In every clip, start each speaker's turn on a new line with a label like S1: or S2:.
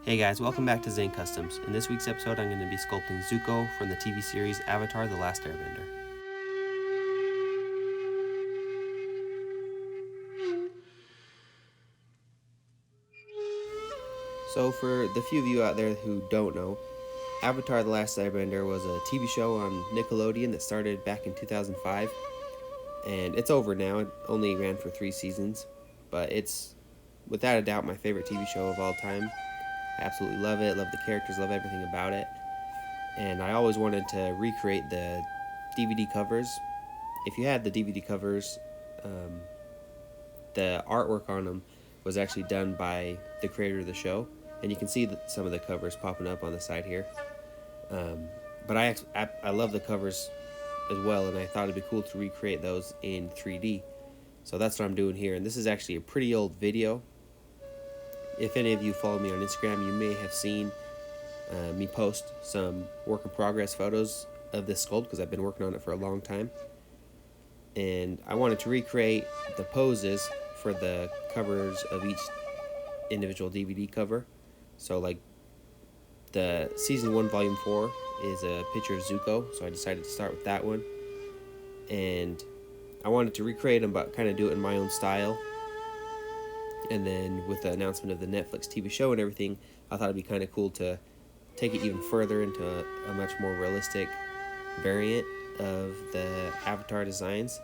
S1: Hey guys, welcome back to Zane Customs. In this week's episode, I'm going to be sculpting Zuko from the TV series Avatar the Last Airbender. So for the few of you out there who don't know, Avatar the Last Airbender was a TV show on Nickelodeon that started back in 2005. And it's over now. It only ran for 3 seasons. But it's, without a doubt, my favorite TV show of all time. I absolutely love it, love the characters, love everything about it. And I always wanted to recreate the DVD covers. If you had the DVD covers, the artwork on them was actually done by the creator of the show. And you can see some of the covers popping up on the side here. But I love the covers as well, and I thought it'd be cool to recreate those in 3D. So that's what I'm doing here. And this is actually a pretty old video. If any of you follow me on Instagram, you may have seen me post some work in progress photos of this sculpt because I've been working on it for a long time. And I wanted to recreate the poses for the covers of each individual DVD cover. So like the season 1 volume 4 is a picture of Zuko, so I decided to start with that one. And I wanted to recreate them but kind of do it in my own style. And then with the announcement of the Netflix TV show and everything, I thought it'd be kind of cool to take it even further into a much more realistic variant of the Avatar designs,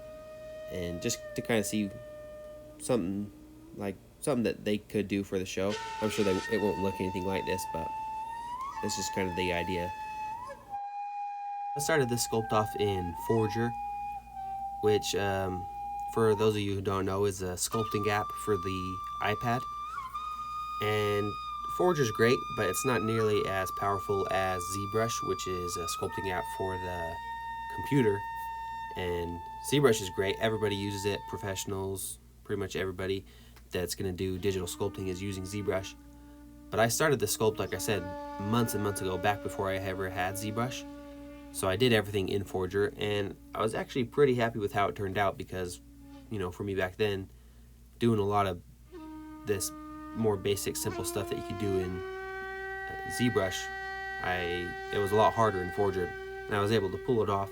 S1: and just to kind of see something that they could do for the show. I'm sure it won't look anything like this, but this is kind of the idea. I started this sculpt off in Forger, which for those of you who don't know, is a sculpting app for the iPad. And Forger's great, but it's not nearly as powerful as ZBrush, which is a sculpting app for the computer. And ZBrush is great. Everybody uses it. Professionals, pretty much everybody that's going to do digital sculpting is using ZBrush. But I started the sculpt, like I said, months and months ago, back before I ever had ZBrush. So I did everything in Forger, and I was actually pretty happy with how it turned out because, for me back then, doing a lot of this more basic, simple stuff that you could do in ZBrush, it was a lot harder in Forger, and I was able to pull it off.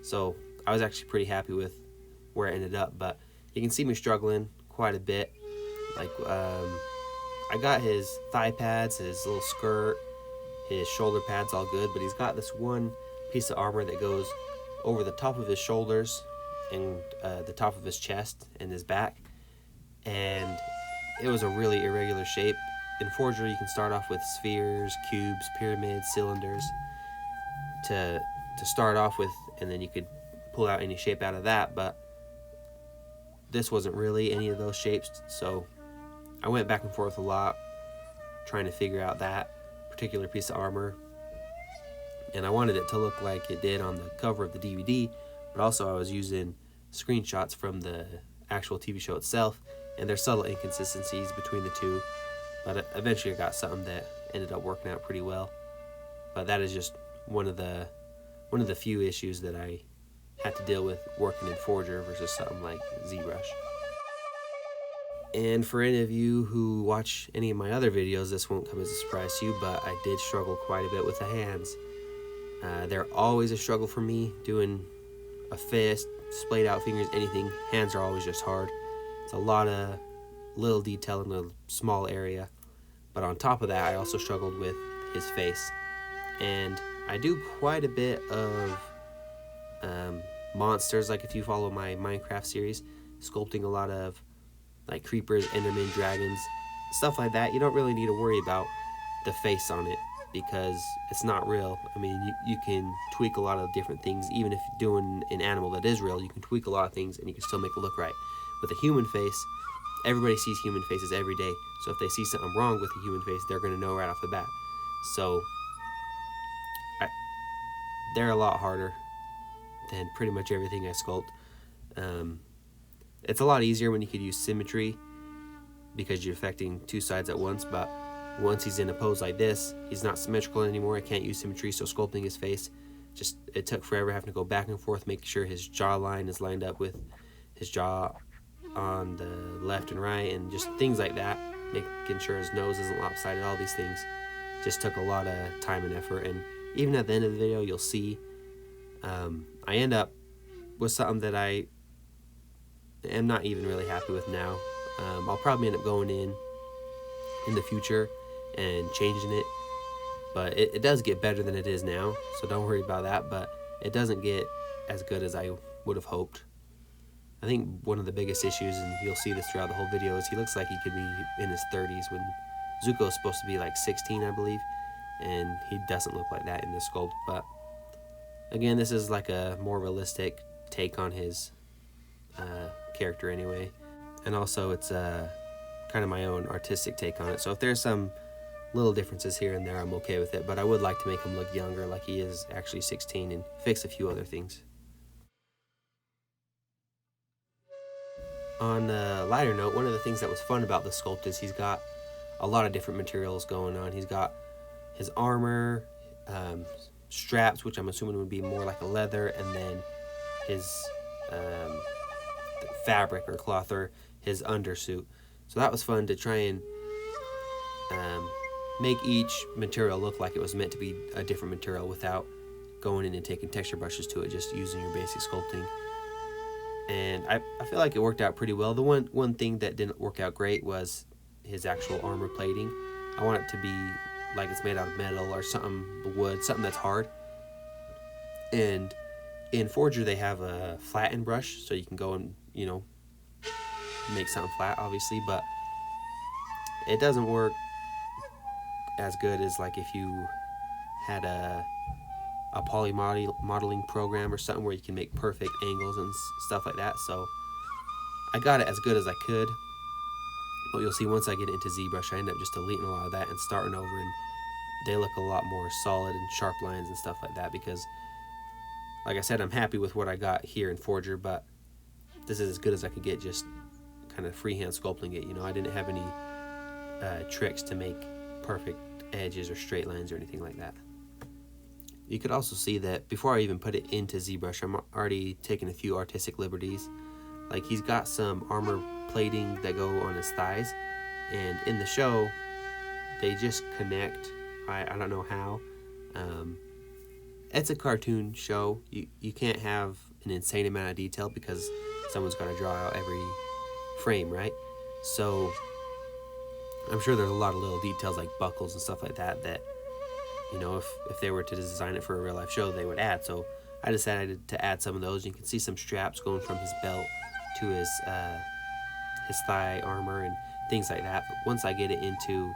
S1: So I was actually pretty happy with where it ended up, but you can see me struggling quite a bit. Like, I got his thigh pads, his little skirt, his shoulder pads all good, but he's got this one piece of armor that goes over the top of his shoulders and the top of his chest and his back, and it was a really irregular shape. In Forger, you can start off with spheres, cubes, pyramids, cylinders to start off with, and then you could pull out any shape out of that, but this wasn't really any of those shapes, so I went back and forth a lot trying to figure out that particular piece of armor. And I wanted it to look like it did on the cover of the DVD, but also I was using screenshots from the actual TV show itself, and there's subtle inconsistencies between the two, but eventually I got something that ended up working out pretty well. But that is just one of the few issues that I had to deal with working in Forger versus something like ZBrush. And for any of you who watch any of my other videos, this won't come as a surprise to you, but I did struggle quite a bit with the hands. They're always a struggle for me, doing a fist, splayed out fingers, anything. Hands are always just hard. It's a lot of little detail in a small area. But on top of that, I also struggled with his face. And I do quite a bit of monsters, like if you follow my Minecraft series, sculpting a lot of like creepers, endermen, dragons, stuff like that. You don't really need to worry about the face on it because it's not real. I mean, you can tweak a lot of different things. Even if you're doing an animal that is real, you can tweak a lot of things and you can still make it look right. With a human face, everybody sees human faces every day. So if they see something wrong with a human face, they're going to know right off the bat. So they're a lot harder than pretty much everything I sculpt. It's a lot easier when you could use symmetry because you're affecting two sides at once, but once he's in a pose like this, he's not symmetrical anymore. I can't use symmetry, so sculpting his face, it took forever having to go back and forth, make sure his jawline is lined up with his jaw on the left and right, and just things like that. making sure his nose isn't lopsided. All these things just took a lot of time and effort. And even at the end of the video, you'll see I end up with something that I am not even really happy with now. I'll probably end up going in the future and changing it, but it does get better than it is now, so don't worry about that. But it doesn't get as good as I would have hoped. I think one of the biggest issues, and you'll see this throughout the whole video, is he looks like he could be in his 30s when Zuko is supposed to be like 16, I believe, and he doesn't look like that in the sculpt. But again, this is like a more realistic take on his character anyway, and also it's kind of my own artistic take on it. So if there's some little differences here and there, I'm okay with it, but I would like to make him look younger, like he is actually 16, and fix a few other things. On a lighter note, one of the things that was fun about the sculpt is he's got a lot of different materials going on. He's got his armor, straps, which I'm assuming would be more like a leather, and then his fabric or cloth, or his undersuit. So that was fun to try and make each material look like it was meant to be a different material without going in and taking texture brushes to it, just using your basic sculpting. And I feel like it worked out pretty well. The one thing that didn't work out great was his actual armor plating. I want it to be like it's made out of metal or something, wood, something that's hard. And in Forger they have a flatten brush, so you can go and, you know, make something flat, obviously, but it doesn't work as good as like if you had a poly modeling program or something where you can make perfect angles and stuff like that. So I got it as good as I could, but you'll see once I get into ZBrush, I end up just deleting a lot of that and starting over, and they look a lot more solid and sharp lines and stuff like that, because like I said, I'm happy with what I got here in Forger, but this is as good as I could get just kind of freehand sculpting it. You know, I didn't have any tricks to make perfect edges or straight lines or anything like that. You could also see that before I even put it into ZBrush, I'm already taking a few artistic liberties. Like he's got some armor plating that go on his thighs, and in the show they just connect. I don't know how. It's a cartoon show. You can't have an insane amount of detail because someone's got to draw out every frame, right? So I'm sure there's a lot of little details like buckles and stuff like that that, you know, if they were to design it for a real life show, they would add. So I decided to add some of those. You can see some straps going from his belt to his thigh armor and things like that. But once I get it into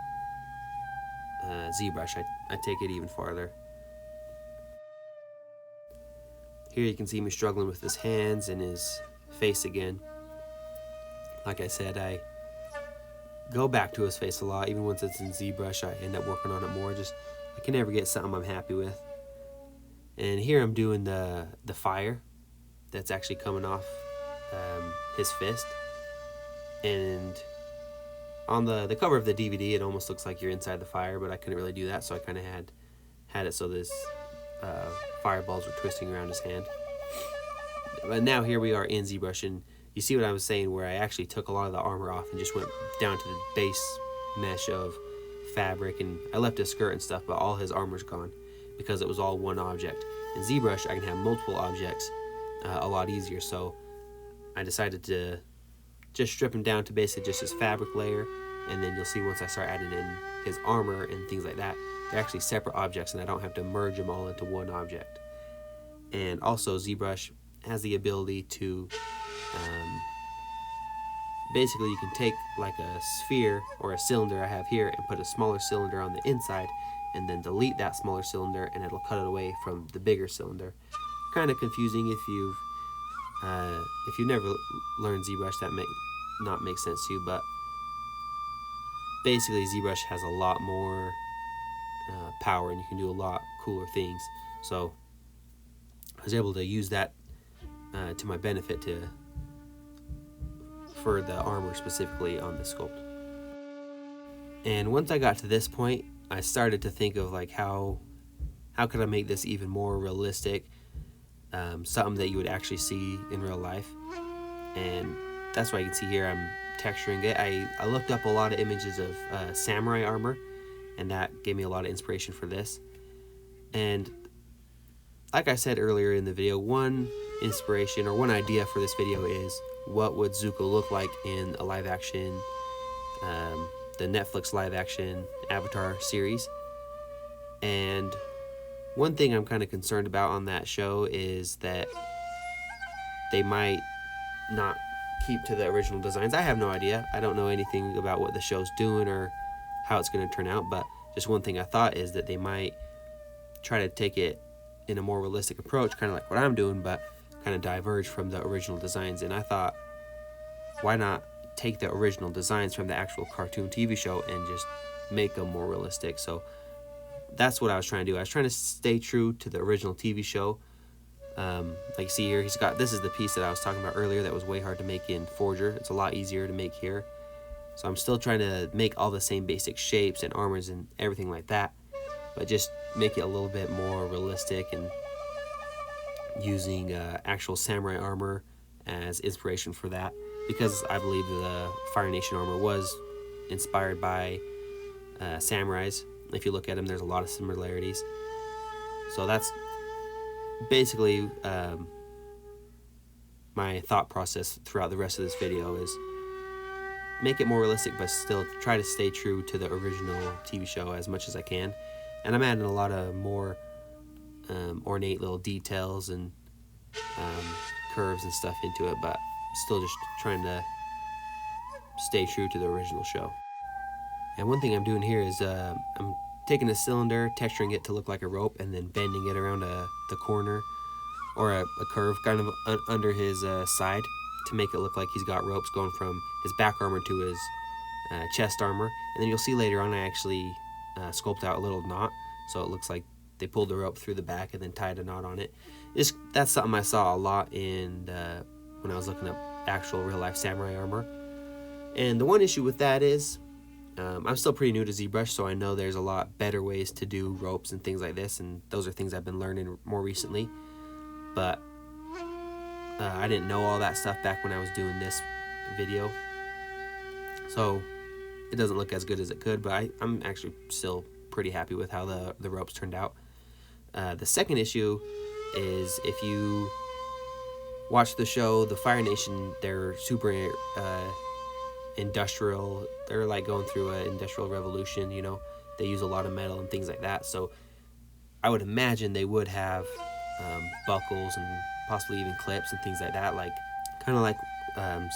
S1: ZBrush, I take it even farther. Here you can see me struggling with his hands and his face again. Like I said, I go back to his face a lot. Even once it's in ZBrush, I end up working on it more. Just I can never get something I'm happy with. And here I'm doing the fire that's actually coming off his fist. And on the cover of the DVD, it almost looks like you're inside the fire, but I couldn't really do that, so I kind of had it so this fireballs were twisting around his hand. But now here we are in ZBrush, and you see what I was saying, where I actually took a lot of the armor off and just went down to the base mesh of fabric, and I left his skirt and stuff, but all his armor's gone because it was all one object. In ZBrush, I can have multiple objects a lot easier, so I decided to just strip him down to basically just his fabric layer, and then you'll see once I start adding in his armor and things like that, they're actually separate objects, and I don't have to merge them all into one object. And also ZBrush has the ability to basically you can take like a sphere or a cylinder I have here and put a smaller cylinder on the inside, and then delete that smaller cylinder, and it'll cut it away from the bigger cylinder. Kind of confusing if you've never learned ZBrush. That may not make sense to you, but basically ZBrush has a lot more power, and you can do a lot cooler things. So I was able to use that to my benefit for the armor specifically on the sculpt. And once I got to this point, I started to think of like how could I make this even more realistic, something that you would actually see in real life. And that's why you can see here I'm texturing it. I looked up a lot of images of samurai armor, and that gave me a lot of inspiration for this. And like I said earlier in the video, one inspiration or one idea for this video is what would Zuko look like in a live action, the Netflix live action Avatar series. And one thing I'm kind of concerned about on that show is that they might not keep to the original designs. I have no idea. I don't know anything about what the show's doing or how it's going to turn out, but just one thing I thought is that they might try to take it in a more realistic approach, kind of like what I'm doing, but kind of diverge from the original designs. And I thought, why not take the original designs from the actual cartoon TV show and just make them more realistic? So that's what I was trying to do. I was trying to stay true to the original TV show. Like you see here, this is the piece that I was talking about earlier that was way hard to make in Forger. It's a lot easier to make here. So I'm still trying to make all the same basic shapes and armors and everything like that, but just make it a little bit more realistic and using actual samurai armor as inspiration for that, because I believe the Fire Nation armor was inspired by samurais. If you look at them, there's a lot of similarities. So that's basically my thought process throughout the rest of this video is make it more realistic, but still try to stay true to the original TV show as much as I can. And I'm adding a lot of more ornate little details and curves and stuff into it, but still just trying to stay true to the original show. And one thing I'm doing here is I'm taking a cylinder, texturing it to look like a rope, and then bending it around the corner or a curve kind of under his side to make it look like he's got ropes going from his back armor to his chest armor. And then you'll see later on I actually sculpt out a little knot, so it looks like they pulled the rope through the back and then tied a knot on it. That's something I saw a lot in when I was looking up actual real life samurai armor. And the one issue with that is I'm still pretty new to ZBrush, so I know there's a lot better ways to do ropes and things like this, and those are things I've been learning more recently. But I didn't know all that stuff back when I was doing this video, so it doesn't look as good as it could, but I'm actually still pretty happy with how the ropes turned out. The second issue is, if you watch the show, the Fire Nation, they're super industrial. They're like going through an industrial revolution, you know. They use a lot of metal and things like that, so I would imagine they would have buckles and possibly even clips and things like that, like kind of like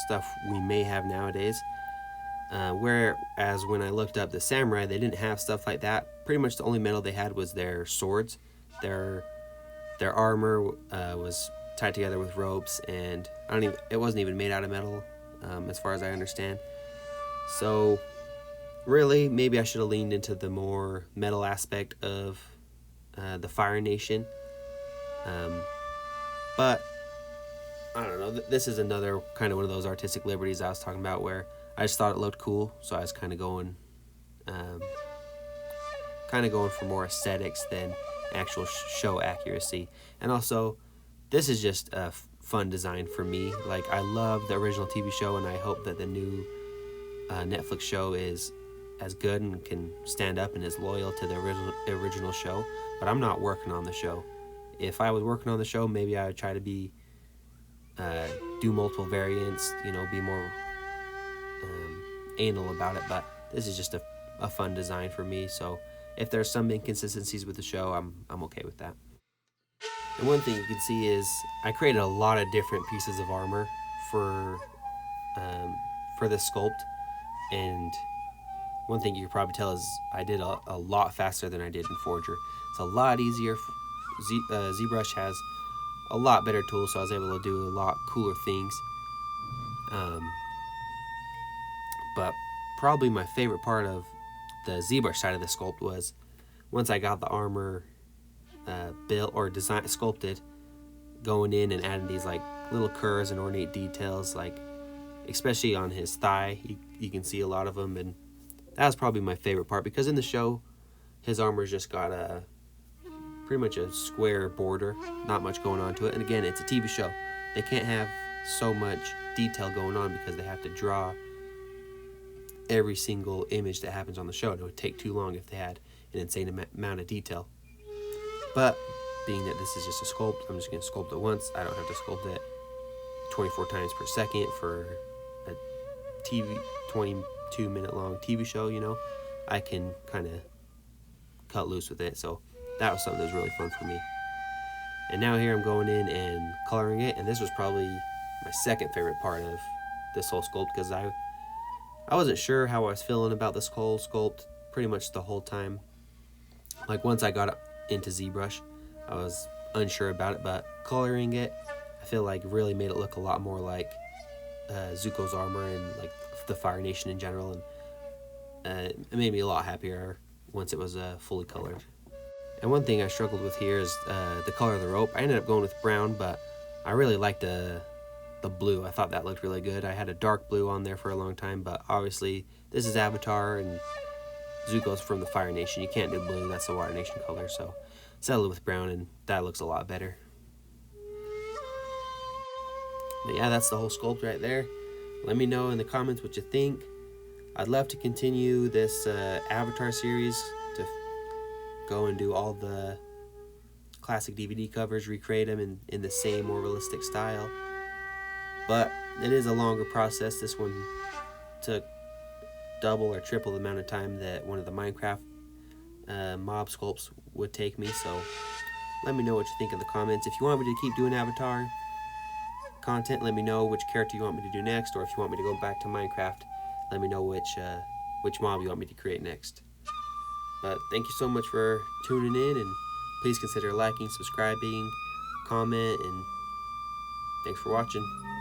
S1: stuff we may have nowadays. Whereas when I looked up the samurai, they didn't have stuff like that. Pretty much the only metal they had was their swords. Their armor was tied together with ropes, and it wasn't even made out of metal, as far as I understand. So really, maybe I should have leaned into the more metal aspect of the Fire Nation. But I don't know, this is another kind of one of those artistic liberties I was talking about, where I just thought it looked cool, so I was kind of going for more aesthetics than actual show accuracy. And also, this is just a fun design for me. Like, I love the original TV show, and I hope that the new Netflix show is as good and can stand up and is loyal to the original show. But I'm not working on the show. If I was working on the show, maybe I would try to do multiple variants, you know, be more anal about it. But this is just a fun design for me. So if there's some inconsistencies with the show, I'm okay with that. And one thing you can see is I created a lot of different pieces of armor for this sculpt. And one thing you can probably tell is I did a lot faster than I did in Forger. It's a lot easier. ZBrush has a lot better tools, so I was able to do a lot cooler things. But probably my favorite part of the ZBrush side of the sculpt was once I got the armor built or sculpted, going in and adding these like little curves and ornate details, like especially on his thigh, you can see a lot of them, and that was probably my favorite part, because in the show his armor's just got pretty much a square border, not much going on to it. And again, it's a TV show, they can't have so much detail going on because they have to draw every single image that happens on the show. It would take too long if they had an insane amount of detail. But being that this is just a sculpt, I'm just going to sculpt it once. I don't have to sculpt it 24 times per second for a 22-minute long TV show, you know. I can kind of cut loose with it. So that was something that was really fun for me. And now here I'm going in and coloring it, and this was probably my second favorite part of this whole sculpt, because I wasn't sure how I was feeling about this whole sculpt pretty much the whole time. Like, once I got into ZBrush, I was unsure about it, but coloring it, I feel like really made it look a lot more like Zuko's armor and like the Fire Nation in general, and it made me a lot happier once it was fully colored. And one thing I struggled with here is the color of the rope. I ended up going with brown, but I really liked the blue. I thought that looked really good. I had a dark blue on there for a long time, but obviously this is Avatar and Zuko's from the Fire Nation. You can't do blue, that's the Water Nation color, so settled with brown, and that looks a lot better. But yeah, that's the whole sculpt right there. Let me know in the comments what you think. I'd love to continue this Avatar series, to go and do all the classic DVD covers, recreate them in the same more realistic style. But it is a longer process. This one took double or triple the amount of time that one of the Minecraft mob sculpts would take me. So let me know what you think in the comments. If you want me to keep doing Avatar content, let me know which character you want me to do next, or if you want me to go back to Minecraft, let me know which mob you want me to create next. But thank you so much for tuning in, and please consider liking, subscribing, comment, and thanks for watching.